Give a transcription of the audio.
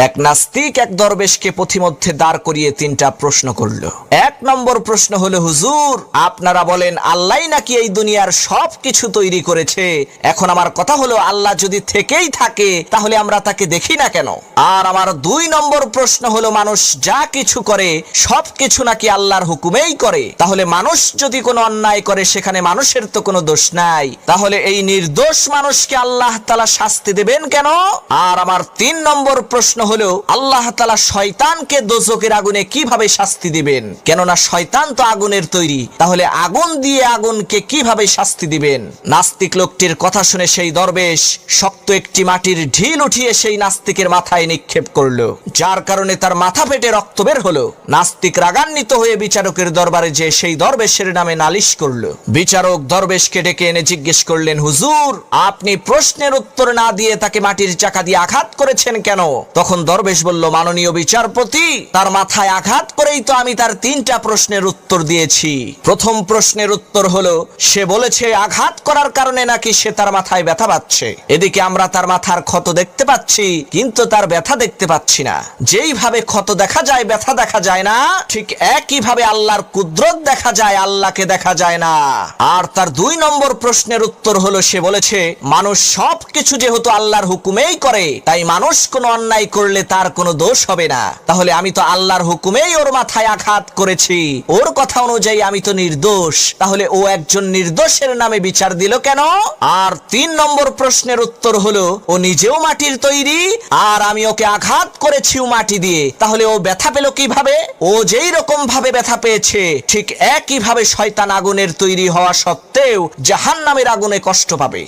এক নাস্তিক এক দরবেশকে পথিমধ্যে দাঁড় করিয়ে তিনটা প্রশ্ন করল। এক নম্বর প্রশ্ন হলো, হুজুর আপনারা বলেন আল্লাহ নাকি এই দুনিয়ার সব কিছু তৈরি করেছে, এখন আমার কথা হলো আল্লাহ যদি থেকেই থাকে তাহলে আমরা তাকে দেখি না কেন? আর আমার দুই নম্বর প্রশ্ন হলো, মানুষ যা কিছু করে সব কিছু নাকি আল্লাহর হুকুমেই করে, তাহলে মানুষ যদি কোনো অন্যায় করে সেখানে মানুষের তো কোনো দোষ নাই, তাহলে এই নির্দোষ মানুষকে আল্লাহ তাআলা শাস্তি দেবেন কেন? আর আমার তিন নম্বর প্রশ্ন হলো, আল্লাহ তাআলা শয়তানকে দোজখের আগুনে কিভাবে শাস্তি দিবেন? কেননা শয়তান তো আগুনের তৈরি, তাহলে আগুন দিয়ে আগুনকে কিভাবে শাস্তি দিবেন? নাস্তিক লোকটির কথা শুনে সেই দরবেশ শক্ত একটি মাটির ঢিল উঠিয়ে সেই নাস্তিকের মাথায় নিক্ষেপ করলো, যার কারণে তার মাথা ফেটে রক্ত বের হলো। নাস্তিক রাগান্বিত হয়ে বিচারকের দরবারে যে সেই দরবেশের নামে নালিশ করলো। বিচারক দরবেশকে ডেকে এনে জিজ্ঞেস করলেন, হুজুর আপনি প্রশ্নের উত্তর না দিয়ে তাকে মাটির চাকা দিয়ে আঘাত করেছেন কেন? তখন দরবেশ বলল, মাননীয় বিচারপতি, তার মাথায় আঘাত করেই তো আমি তার তিনটা প্রশ্নের উত্তর দিয়েছি। প্রথম প্রশ্নের উত্তর হলো, সে বলেছে আঘাত করার কারণে নাকি সে তার মাথায় ব্যথা পাচ্ছে। এদিকে আমরা তার মাথার ক্ষত দেখতে পাচ্ছি কিন্তু তার ব্যথা দেখতে পাচ্ছি না। যেইভাবে ক্ষত দেখা যায় ব্যথা দেখা যায় না, ঠিক একইভাবে আল্লাহর কুদরত দেখা যায়, আল্লাহকে দেখা যায় না। আর তার দুই নম্বর প্রশ্নের উত্তর হলো, সে বলেছে মানুষ সব কিছু যেহেতু আল্লাহর হুকুমেই করে, তাই মানুষ কোনো অন্যায় করলে তার কোনো দোষ হবে না। তাহলে আমি তো আল্লাহর হুকুমেই ওর মাথায় আঘাত করেছি, ওর কথা অনুযায়ী আমি তো নির্দোষ, তাহলে ও একজন নির্দোষের নামে বিচার দিল কেন? আর তিন নম্বর প্রশ্নের উত্তর হলো, ও নিজেও মাটির তৈরি আর আমি ওকে আঘাত করেছি মাটি দিয়ে, তাহলে ও ব্যথা পেল কিভাবে? ও যেই রকম ভাবে ব্যথা পেয়েছে ঠিক একই ভাবে শয়তান আগুনের তৈরি হওয়া সত্ত্বেও জাহান্নামের আগুনে কষ্ট পাবে।